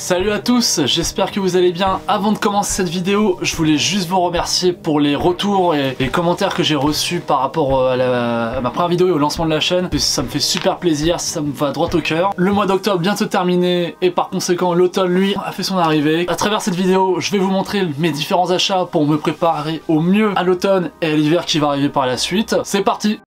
Salut à tous, j'espère que vous allez bien. Avant de commencer cette vidéo, je voulais juste vous remercier pour les retours et les commentaires que j'ai reçus par rapport à ma première vidéo et au lancement de la chaîne. Ça me fait super plaisir, ça me va droit au cœur. Le mois d'octobre bientôt terminé et par conséquent l'automne lui a fait son arrivée. À travers cette vidéo, je vais vous montrer mes différents achats pour me préparer au mieux à l'automne et à l'hiver qui va arriver par la suite. C'est parti!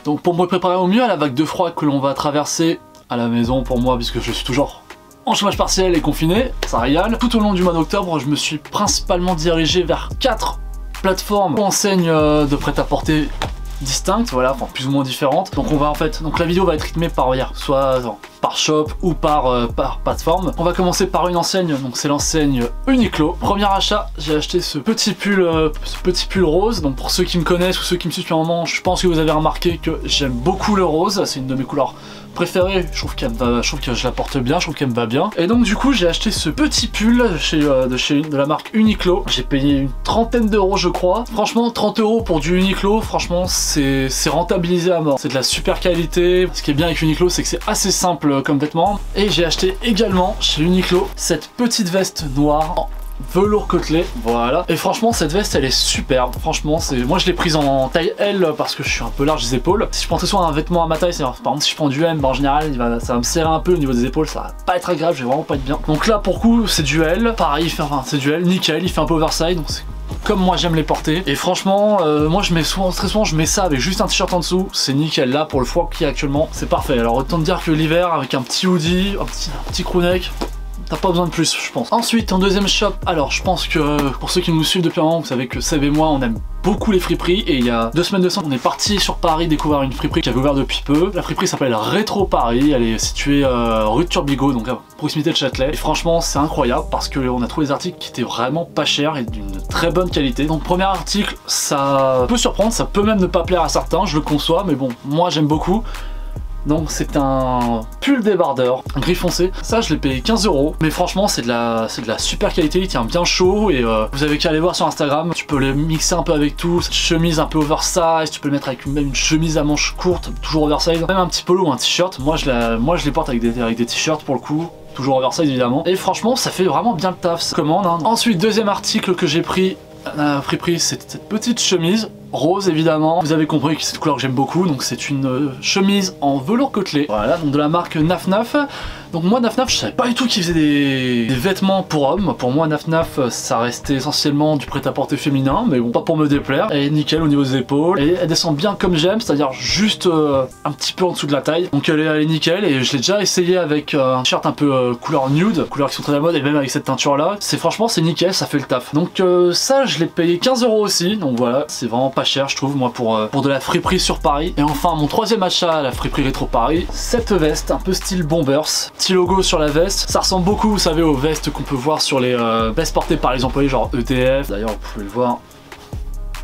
Donc pour me préparer au mieux à la vague de froid que l'on va traverser à la maison pour moi, puisque je suis toujours en chômage partiel et confiné, ça régale. Tout au long du mois d'octobre, je me suis principalement dirigé vers 4 plateformes ou enseignes de prêt-à-porter distinctes, voilà, enfin plus ou moins différentes. Donc on va donc la vidéo va être rythmée par soit par shop ou par plateforme. On va commencer par une enseigne, donc c'est l'enseigne Uniqlo. Premier achat, j'ai acheté ce petit pull rose. Donc pour ceux qui me connaissent ou ceux qui me suivent depuis un moment, je pense que vous avez remarqué que j'aime beaucoup le rose, c'est une de mes couleurs préférée, je trouve que je la porte bien, je trouve qu'elle me va bien. Et donc du coup j'ai acheté ce petit pull de la marque Uniqlo. J'ai payé une trentaine d'euros je crois. Franchement 30 € pour du Uniqlo, franchement c'est rentabilisé à mort. C'est de la super qualité. Ce qui est bien avec Uniqlo, c'est que c'est assez simple comme vêtement. Et j'ai acheté également chez Uniqlo cette petite veste noire en velours côtelé, voilà. Et franchement cette veste elle est superbe, franchement moi je l'ai prise en taille L parce que je suis un peu large des épaules. Si je prends soit un vêtement à ma taille, par exemple si je prends du M, en général ça va me serrer un peu au niveau des épaules, ça va pas être agréable, je vais vraiment pas être bien. Donc là pour coup c'est du L, pareil, c'est du L, nickel, il fait un peu oversize, donc c'est comme moi j'aime les porter. Et franchement moi je mets très souvent je mets ça avec juste un t-shirt en dessous, c'est nickel. Là pour le froid qu'il y a actuellement c'est parfait. Alors autant te dire que l'hiver avec un petit hoodie, un petit crewneck, t'as pas besoin de plus, je pense. Ensuite, en deuxième shop, alors je pense que pour ceux qui nous suivent depuis un moment, vous savez que Seb et moi, on aime beaucoup les friperies. Et il y a 2 semaines de ça, on est parti sur Paris découvrir une friperie qui avait ouvert depuis peu. La friperie s'appelle Rétro Paris, elle est située rue de Turbigo, donc à proximité de Châtelet. Et franchement, c'est incroyable parce qu'on a trouvé des articles qui étaient vraiment pas chers et d'une très bonne qualité. Donc premier article, ça peut surprendre, ça peut même ne pas plaire à certains, je le conçois, mais bon, moi j'aime beaucoup. Donc c'est un pull débardeur, gris foncé. Ça je l'ai payé 15 €. Mais franchement c'est de la super qualité, il tient bien chaud. Et vous avez qu'à aller voir sur Instagram. Tu peux le mixer un peu avec tout. Cette chemise un peu oversize, tu peux le mettre avec même une chemise à manches courtes, toujours oversize. Même un petit polo ou un t-shirt. Moi je les porte avec des t-shirts pour le coup. Toujours oversize évidemment. Et franchement ça fait vraiment bien le taf, ça commande hein. Ensuite deuxième article que j'ai pris à Friperie, c'est cette petite chemise rose évidemment. Vous avez compris que c'est une couleur que j'aime beaucoup, donc c'est une chemise en velours côtelé. Voilà, donc de la marque Naf Naf. Donc moi Naf Naf, je savais pas du tout qu'ils faisaient des vêtements pour hommes. Pour moi Naf Naf, ça restait essentiellement du prêt-à-porter féminin, mais bon, pas pour me déplaire. Elle est nickel au niveau des épaules, et elle descend bien comme j'aime, c'est-à-dire juste un petit peu en dessous de la taille. Donc elle est nickel, et je l'ai déjà essayé avec un t-shirt un peu couleur nude, couleur qui sont très à la mode, et même avec cette teinture là. Franchement c'est nickel, ça fait le taf. Donc ça je l'ai payé 15 € aussi, donc voilà, c'est vraiment pas cher je trouve moi pour de la friperie sur Paris. Et enfin mon troisième achat à la friperie Rétro Paris, cette veste un peu style Bombers, petit logo sur la veste, ça ressemble beaucoup vous savez aux vestes qu'on peut voir sur les vestes portées par les employés genre ETF, d'ailleurs vous pouvez le voir.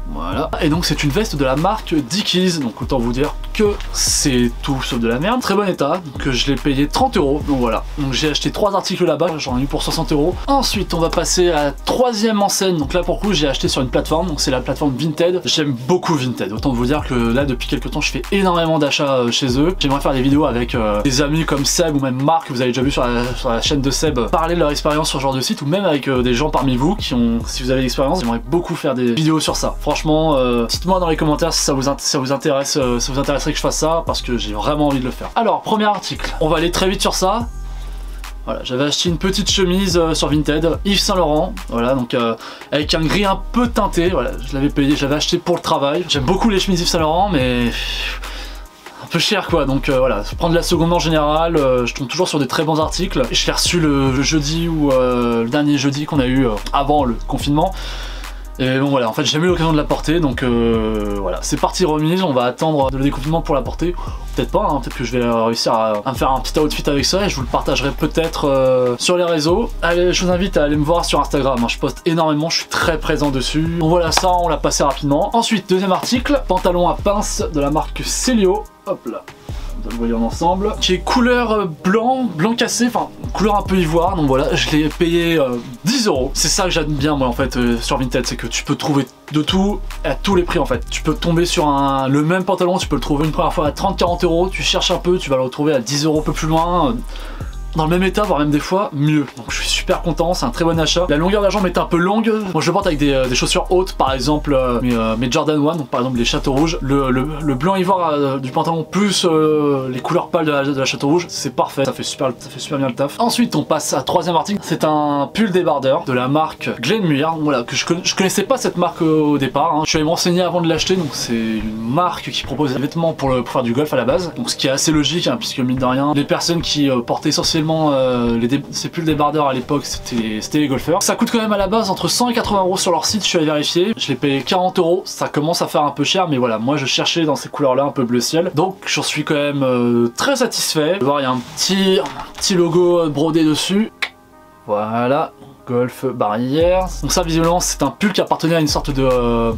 Voilà. Et donc c'est une veste de la marque Dickies, donc autant vous dire que c'est tout sauf de la merde. Très bon état, donc je l'ai payé 30 €, donc voilà. Donc j'ai acheté 3 articles là-bas, j'en ai eu pour 60 €. Ensuite on va passer à la troisième enseigne, donc là pour le coup j'ai acheté sur une plateforme, donc c'est la plateforme Vinted. J'aime beaucoup Vinted, autant vous dire que là depuis quelques temps je fais énormément d'achats chez eux. J'aimerais faire des vidéos avec des amis comme Seb ou même Marc, que vous avez déjà vu sur la chaîne de Seb, parler de leur expérience sur ce genre de site, ou même avec des gens parmi vous qui ont, si vous avez l'expérience, j'aimerais beaucoup faire des vidéos sur ça. Franchement, dites-moi dans les commentaires si ça vous intéresserait que je fasse ça, parce que j'ai vraiment envie de le faire. Alors, premier article, on va aller très vite sur ça. Voilà, j'avais acheté une petite chemise sur Vinted, Yves Saint Laurent, voilà, donc avec un gris un peu teinté, voilà, je l'avais acheté pour le travail. J'aime beaucoup les chemises Yves Saint Laurent, mais un peu cher quoi, donc voilà, prendre la seconde main en général, je tombe toujours sur des très bons articles. Et je l'ai reçu le jeudi ou le dernier jeudi qu'on a eu avant le confinement. Et bon voilà, en fait j'ai jamais eu l'occasion de la porter, donc voilà, c'est parti remise, on va attendre le déconfinement pour la porter. Peut-être pas, hein, peut-être que je vais réussir à me faire un petit outfit avec ça et je vous le partagerai peut-être sur les réseaux. Allez, je vous invite à aller me voir sur Instagram, hein, je poste énormément, je suis très présent dessus. Donc voilà, ça on l'a passé rapidement. Ensuite, deuxième article, pantalon à pince de la marque Celio, hop là. vous le voyez en ensemble, qui est couleur blanc cassé, enfin couleur un peu ivoire, donc voilà, je l'ai payé 10 €. C'est ça que j'aime bien moi en fait sur Vinted, c'est que tu peux trouver de tout à tous les prix en fait. Tu peux tomber sur le même pantalon, tu peux le trouver une première fois à 30-40 €, tu cherches un peu, tu vas le retrouver à 10 € un peu plus loin. Dans le même état, voire même des fois mieux. Donc je suis super content, c'est un très bon achat. La longueur de la jambe est un peu longue. Moi je le porte avec des chaussures hautes, par exemple mes Jordan 1, donc par exemple les Château Rouge. Le blanc ivoire du pantalon plus les couleurs pâles de la Château Rouge, c'est parfait. Ça fait super bien le taf. Ensuite on passe à troisième article. C'est un pull débardeur de la marque Glenmuir. Voilà, que je connaissais pas cette marque au départ. Hein. Je suis allé me renseigner avant de l'acheter. Donc c'est une marque qui propose des vêtements pour faire du golf à la base. Donc ce qui est assez logique, hein, puisque mine de rien, les personnes qui portaient essentiellement ces pulls débardeurs à l'époque c'était les golfeurs. Ça coûte quand même à la base entre 100 et 80 € sur leur site, je suis allé vérifier. Je l'ai payé 40 €, ça commence à faire un peu cher, mais voilà, moi je cherchais dans ces couleurs là un peu bleu ciel, donc j'en suis quand même très satisfait. Vous voir, il y a un petit logo brodé dessus, voilà, golf barrière. Donc ça visiblement c'est un pull qui appartenait à une sorte de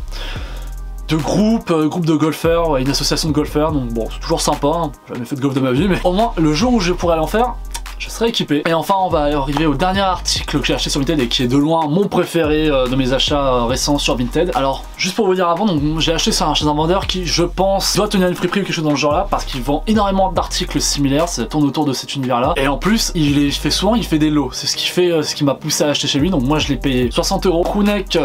groupe de golfeurs, une association de golfeurs, donc bon c'est toujours sympa, hein. J'ai jamais fait de golf de ma vie, mais au moins le jour où je pourrais aller en faire, je serai équipé. Et enfin on va arriver au dernier article que j'ai acheté sur Vinted et qui est de loin mon préféré de mes achats récents sur Vinted. Alors juste pour vous dire avant, donc j'ai acheté ça chez un vendeur qui je pense doit tenir une friperie ou quelque chose dans le genre là, parce qu'il vend énormément d'articles similaires, ça tourne autour de cet univers là. Et en plus il fait des lots, c'est ce qui m'a poussé à acheter chez lui, donc moi je l'ai payé 60 €. Crewneck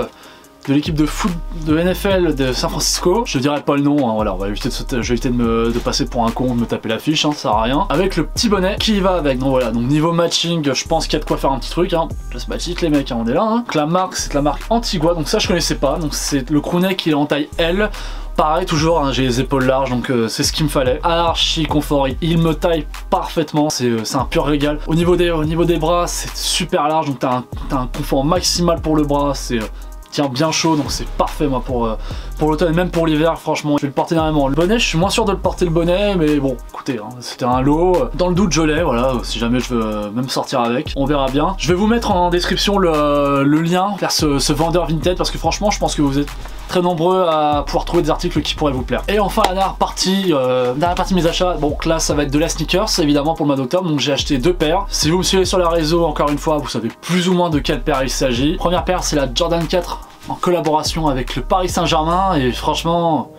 de l'équipe de foot de NFL de San Francisco, je dirais pas le nom, hein, voilà, on va éviter de passer pour un con, de me taper l'affiche, hein, ça sert à rien, avec le petit bonnet qui va avec. Donc voilà, donc niveau matching, je pense qu'il y a de quoi faire un petit truc, hein. Just match it les mecs, hein, on est là, hein. Donc la marque, c'est la marque Antigua, donc ça je connaissais pas, donc c'est le crewneck, il est en taille L. Pareil toujours, hein, j'ai les épaules larges, donc c'est ce qu'il me fallait. Archi confort, il me taille parfaitement, c'est un pur régal. Au niveau des bras, c'est super large, donc t'as un confort maximal pour le bras, c'est tient bien chaud, donc c'est parfait moi pour l'automne et même pour l'hiver. Franchement je vais le porter énormément. Le bonnet, je suis moins sûr de le porter le bonnet, mais bon écoutez, hein, c'était un lot, dans le doute je l'ai, voilà, si jamais je veux même sortir avec, on verra bien. Je vais vous mettre en description le lien vers ce vendeur Vinted, parce que franchement je pense que vous êtes très nombreux à pouvoir trouver des articles qui pourraient vous plaire. Et enfin la dernière partie de mes achats, donc là ça va être de la sneakers évidemment pour le mois d'octobre, donc j'ai acheté 2 paires. Si vous me suivez sur les réseaux, encore une fois, vous savez plus ou moins de quelle paire il s'agit. Première paire, c'est la Jordan 4 en collaboration avec le Paris Saint-Germain, et franchement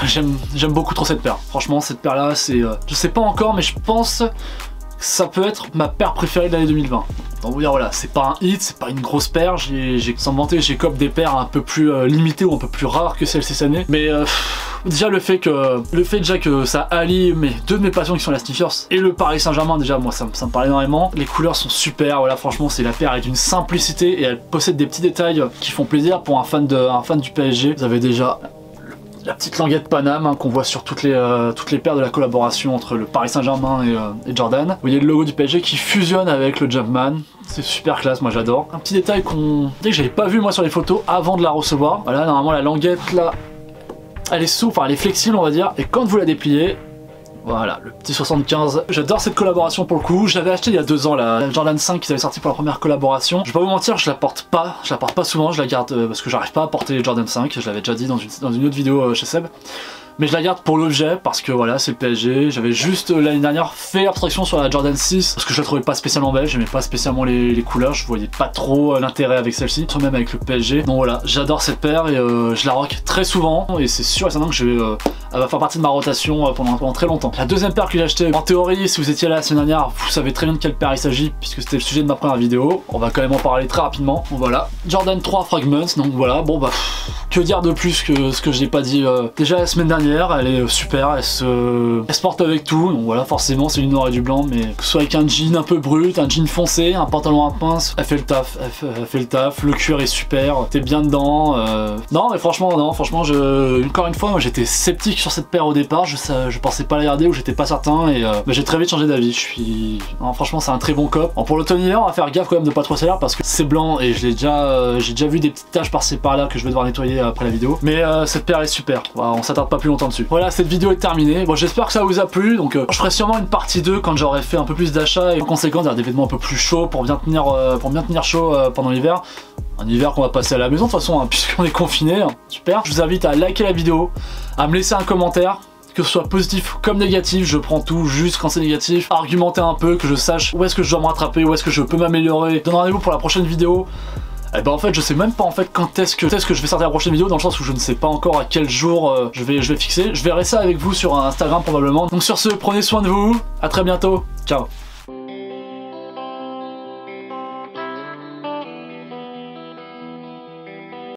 j'aime beaucoup trop cette paire. Franchement cette paire là, c'est je sais pas encore, mais je pense que ça peut être ma paire préférée de l'année 2020. Donc voilà, c'est pas un hit, c'est pas une grosse paire, sans me vanter, j'ai comme des paires un peu plus limitées ou un peu plus rares que celle-ci cette année, mais déjà le fait déjà que ça allie deux de mes passions qui sont la sneakers et le Paris Saint-Germain, déjà moi ça me parle énormément. Les couleurs sont super, voilà, franchement c'est la paire est d'une simplicité et elle possède des petits détails qui font plaisir pour un fan du PSG. Vous avez déjà la petite languette Paname, hein, qu'on voit sur toutes les paires de la collaboration entre le Paris Saint-Germain et Jordan. Vous voyez le logo du PSG qui fusionne avec le Jumpman. C'est super classe, moi j'adore. Un petit détail que j'avais pas vu moi sur les photos avant de la recevoir. Voilà, normalement la languette là, elle est souple, enfin elle est flexible on va dire, et quand vous la dépliez, voilà, le petit 75. J'adore cette collaboration pour le coup. Je l'avais acheté il y a 2 ans, la Jordan 5 qui avait sorti pour la première collaboration. Je vais pas vous mentir, je la porte pas souvent, je la garde parce que j'arrive pas à porter les Jordan 5, je l'avais déjà dit dans une autre vidéo chez Seb. Mais je la garde pour l'objet parce que voilà, c'est le PSG. J'avais juste l'année dernière fait abstraction sur la Jordan 6 parce que je la trouvais pas spécialement belle, j'aimais pas spécialement les couleurs, je voyais pas trop l'intérêt avec celle-ci, même avec le PSG. Donc voilà, j'adore cette paire et je la rock très souvent et c'est sûr et certain que elle va faire partie de ma rotation pendant très longtemps. La deuxième paire que j'ai achetée, en théorie, si vous étiez là la semaine dernière, vous savez très bien de quelle paire il s'agit puisque c'était le sujet de ma première vidéo. On va quand même en parler très rapidement. Donc voilà, Jordan 3 Fragments. Donc voilà, bon bah, que dire de plus que ce que je n'ai pas dit déjà la semaine dernière. Elle est super, elle se porte avec tout. Donc voilà, forcément c'est du noir et du blanc, mais que ce soit avec un jean un peu brut, un jean foncé, un pantalon à pince, elle fait le taf, elle fait le taf. Le cuir est super, t'es bien dedans. Non mais franchement, encore une fois, moi j'étais sceptique sur cette paire au départ, je pensais pas la garder ou j'étais pas certain et j'ai très vite changé d'avis. Non, franchement c'est un très bon cop. Bon, pour l'automne-hiver on va faire gaffe quand même de pas trop s'élargir parce que c'est blanc et j'ai déjà vu des petites taches par-ci par-là que je vais devoir nettoyer après la vidéo. Mais cette paire est super, voilà, on s'attarde pas plus longtemps dessus. Voilà, cette vidéo est terminée. Bon, j'espère que ça vous a plu, donc je ferai sûrement une partie 2 quand j'aurai fait un peu plus d'achats et en conséquence des vêtements un peu plus chauds pour bien tenir chaud pendant l'hiver. Un hiver qu'on va passer à la maison de toute façon, hein, puisqu'on est confiné, hein. Super. Je vous invite à liker la vidéo, à me laisser un commentaire, que ce soit positif comme négatif, je prends tout juste quand c'est négatif, argumenter un peu, que je sache où est-ce que je dois me rattraper, où est-ce que je peux m'améliorer. Donne rendez-vous pour la prochaine vidéo. Et ben en fait je sais même pas en fait quand est-ce que je vais sortir la prochaine vidéo, dans le sens où je ne sais pas encore à quel jour je vais fixer. Je verrai ça avec vous sur Instagram probablement. Donc sur ce, prenez soin de vous, à très bientôt, ciao.